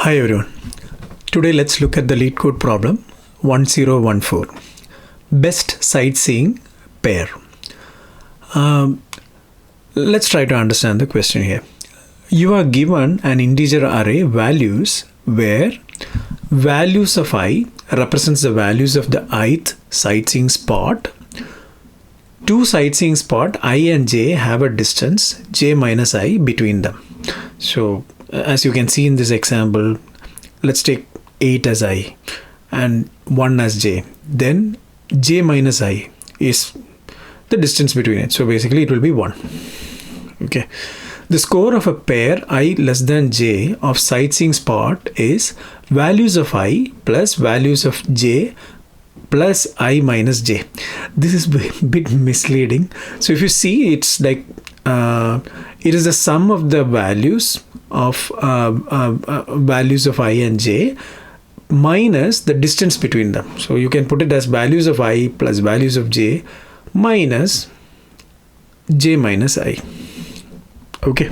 Hi everyone. Today let's look at the LeetCode problem 1014. Best sightseeing pair. Let's try to understand the question here. You are given an integer array values where values of I represents the values of the ith sightseeing spot. Two sightseeing spot I and j have a distance j minus I between them. So as you can see in this example, let's take 8 as I and 1 as j. Then j minus I is the distance between it. So basically it will be 1. Okay. The score of a pair I less than j of sightseeing spot is values of I plus values of j plus I minus j. This is a bit misleading. So if you see, it's like it is the sum of the values of I and j minus the distance between them. So you can put it as values of I plus values of j minus j minus I. Okay.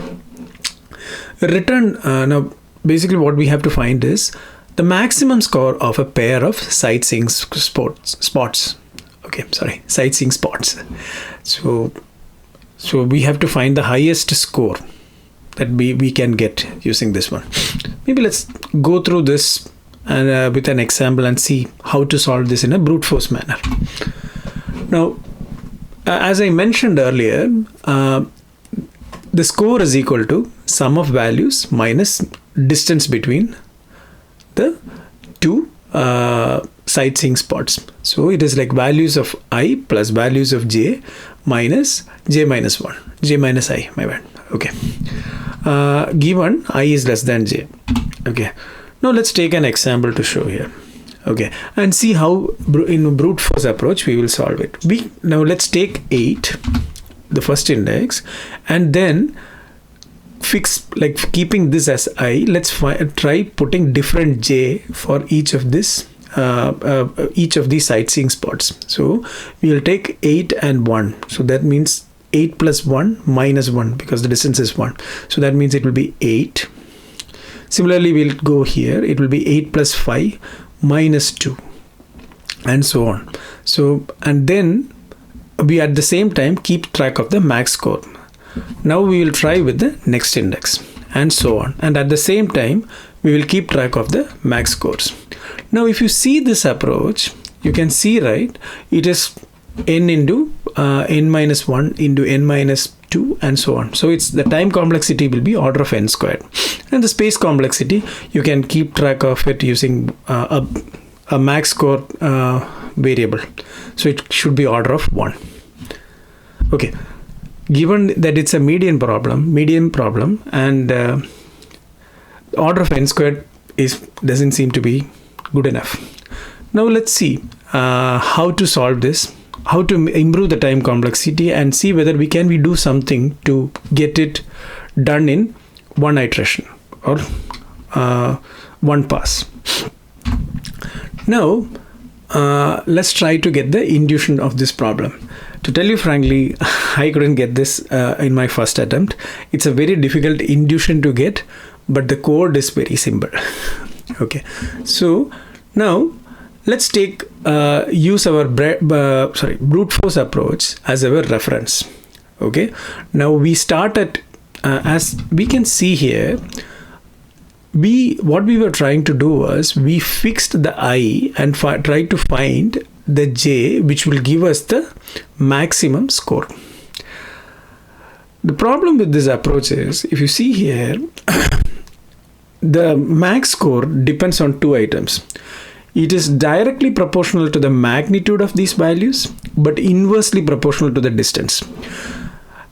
Return now basically what we have to find is the maximum score of a pair of sightseeing spots. Okay, sorry, sightseeing spots. So we have to find the highest score that we can get using this one. Maybe let's go through this and with an example and see how to solve this in a brute force manner. Now, as I mentioned earlier, the score is equal to sum of values minus distance between the two sightseeing spots. So it is like values of I plus values of j minus j minus 1, j minus I, my bad. Okay. Given I is less than j. Okay. Now let's take an example to show here. Okay. And see how in brute force approach we will solve it. Now let's take 8, the first index, and then fix, like keeping this as I, let's try putting different j for each of these sightseeing spots. So we will take 8 and 1. So that means 8 plus 1 minus 1 because the distance is 1. So that means it will be 8. Similarly, we'll go here. It will be 8 plus 5 minus 2 and so on. So, and then we at the same time keep track of the max score. Now we will try with the next index and so on. And at the same time, we will keep track of the max scores. Now, if you see this approach, you can see, right, it is n into n minus 1 into n minus 2 and so on. So it's the time complexity will be order of n squared. And the space complexity, you can keep track of it using a max score variable. So it should be order of 1. Okay. Given that it's a median problem and order of n squared doesn't seem to be good enough. Now let's see how to solve this, how to improve the time complexity and see whether we do something to get it done in one iteration or one pass. Now let's try to get the intuition of this problem. To tell you frankly, I couldn't get this in my first attempt. It's a very difficult intuition to get, but the code is very simple. Okay, so now let's take use our brute force approach as our reference. Okay, now we start at as we can see here. What we were trying to do was we fixed the I and tried to find the j which will give us the maximum score. The problem with this approach is, if you see here, the max score depends on two items. It is directly proportional to the magnitude of these values, but inversely proportional to the distance.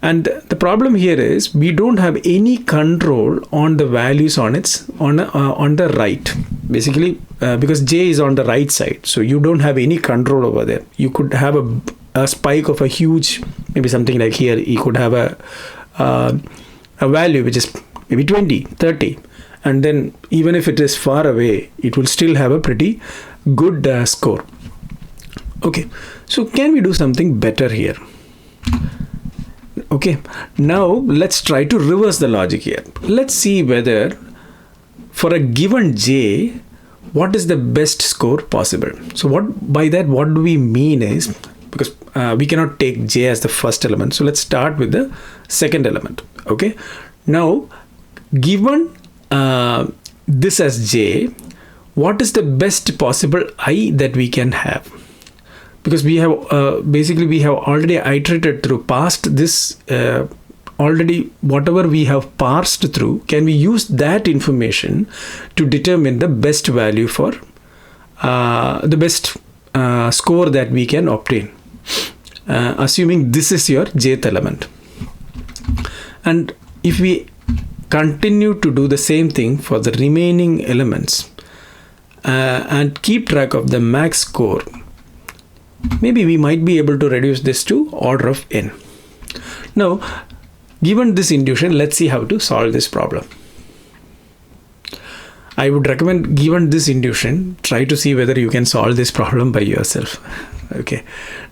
And the problem here is we don't have any control on the values on the right. Basically, because j is on the right side, so you don't have any control over there. You could have a spike of a huge, maybe something like here. You could have a value which is maybe 20, 30, and then even if it is far away, it will still have a pretty good score. Okay, so can we do something better here? Okay, now let's try to reverse the logic here. Let's see whether for a given j, what is the best score possible? So what do we mean is, because we cannot take j as the first element, so let's start with the second element. Okay, now given this as j, what is the best possible I that we can have? Because we have basically we have already iterated through, passed this already, whatever we have parsed through, can we use that information to determine the best value for the best score that we can obtain, assuming this is your jth element. And if we continue to do the same thing for the remaining elements and keep track of the max score, maybe we might be able to reduce this to order of n. Now, given this intuition, let's see how to solve this problem. I would recommend, given this intuition, try to see whether you can solve this problem by yourself. Okay.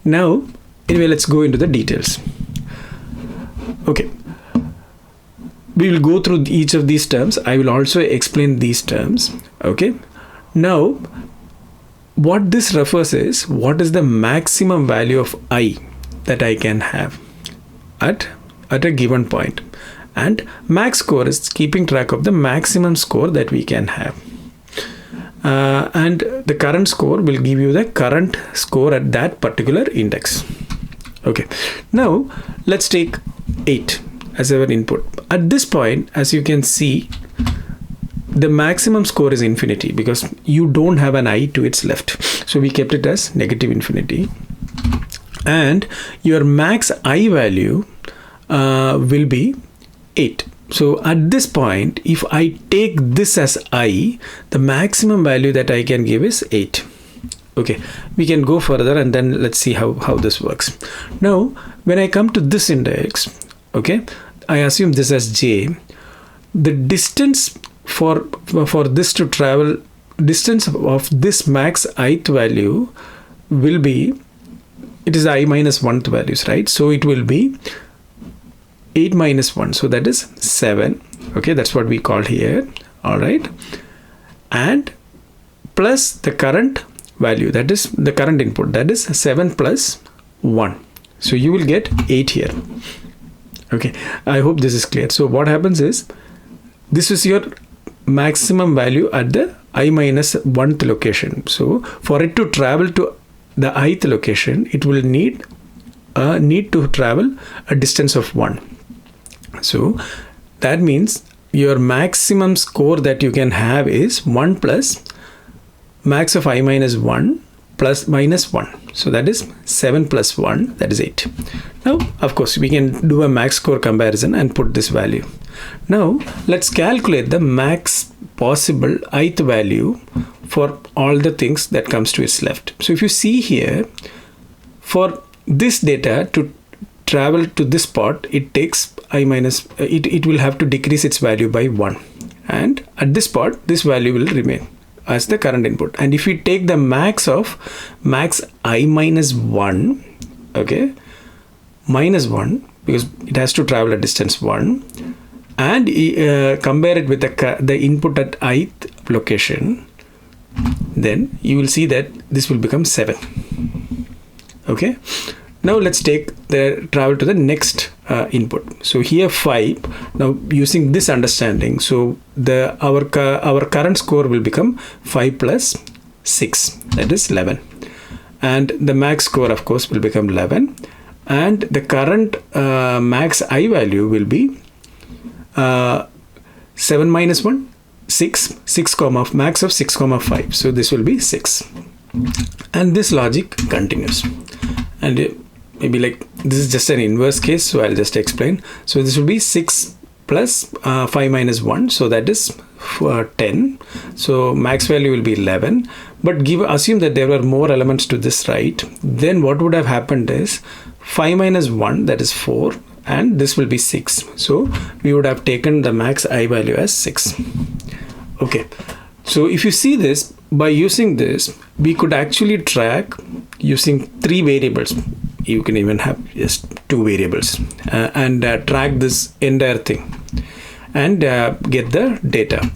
Now, anyway, let's go into the details. Okay. We will go through each of these terms. I will also explain these terms. Okay. Now, what this refers is, what is the maximum value of I that I can have at a given point, and max score is keeping track of the maximum score that we can have, and the current score will give you the current score at that particular index. Okay, now let's take 8 as our input. At this point, as you can see, the maximum score is infinity because you don't have an I to its left, so we kept it as negative infinity, and your max I value will be 8. So at this point, if I take this as I, the maximum value that I can give is 8. Okay, we can go further and then let's see how this works. Now, when I come to this index, okay, I assume this as j. The distance for this to travel, distance of this max ith value will be, it is I minus 1th values, right? So it will be 8 minus 1, so that is 7. Okay, that's what we call here. All right, and plus the current value, that is the current input, that is 7 plus 1, so you will get 8 here. Okay, I hope this is clear. So what happens is, this is your maximum value at the I minus 1th location. So for it to travel to the ith location, it will need to travel a distance of 1. So that means your maximum score that you can have is 1 plus max of I minus 1 plus minus 1. So that is 7 plus 1, that is 8. Now, of course, we can do a max score comparison and put this value. Now, let's calculate the max possible ith value for all the things that comes to its left. So if you see here, for this data to travel to this spot, it takes I minus, it will have to decrease its value by 1. And at this spot, this value will remain as the current input. And if we take the max of max I minus 1, okay, minus 1, because it has to travel a distance 1, and compare it with the input at ith location, then you will see that this will become 7. Okay, now let's take the travel to the next input. So here 5. Now using this understanding, so our current score will become 5 plus 6, that is 11, and the max score of course will become 11, and the current max I value will be 7 minus 1, 6 comma max of 6 comma 5. So this will be 6, and this logic continues. And maybe like this is just an inverse case, so I'll just explain. So this will be 6 plus 5 minus 1, so that is 10. So max value will be 11. But assume that there were more elements to this, right? Then what would have happened is 5 minus 1, that is 4, and this will be 6. So we would have taken the max I value as 6. Okay, so if you see this, by using this, we could actually track using 3 variables. You can even have just 2 variables and track this entire thing and get the data.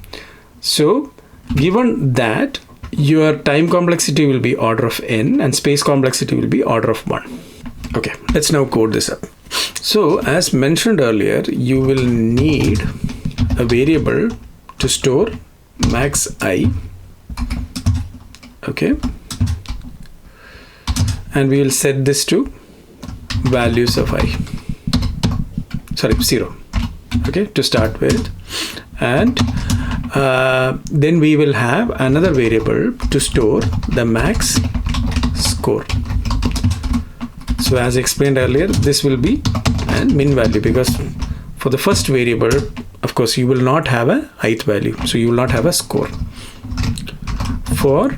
So given that your time complexity will be order of n and space complexity will be order of 1. Okay, let's now code this up. So as mentioned earlier, you will need a variable to store max I. Okay, and we will set this to values of I, sorry, 0. Okay, to start with, and then we will have another variable to store the max score. So as explained earlier, this will be a min value, because for the first variable, of course, you will not have a ith value, so you will not have a score. For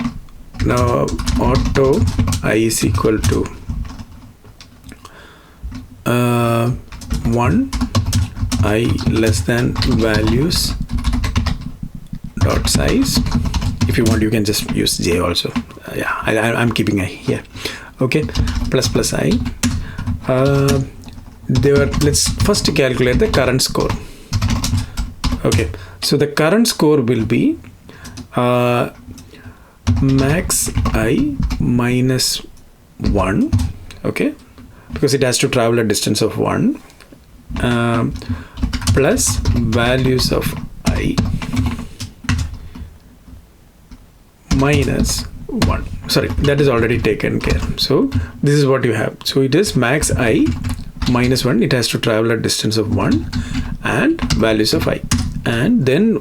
now auto I is equal to 1 I less than values dot size. If you want, you can just use j also. Yeah, I'm keeping I here. Okay, plus I. Let's first calculate the current score. Okay, so the current score will be max I minus 1. Okay, because it has to travel a distance of 1, plus values of I minus 1. Sorry, that is already taken care. So this is what you have. So it is max I minus 1. It has to travel a distance of 1 and values of I. And then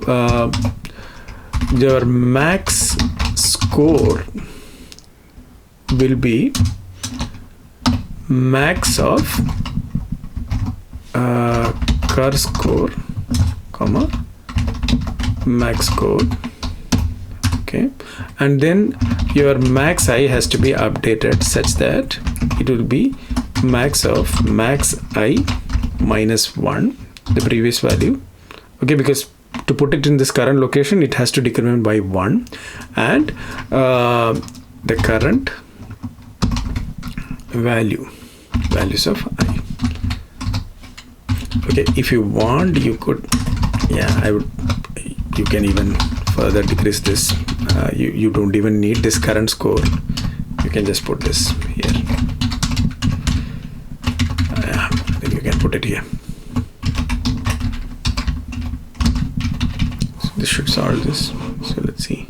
your max score will be max of cur score, comma, max score. Okay, and then your max I has to be updated such that it will be max of max I minus 1, the previous value. Okay, because to put it in this current location, it has to decrement by 1, and the current values of I. Okay, if you want, you could, yeah, you can even further decrease this. You don't even need this current score. You can just put this here. Then you can put it here. So this should solve this. So let's see.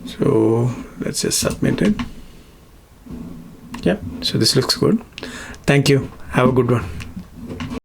So let's just submit it. Yeah, so this looks good. Thank you. Have a good one.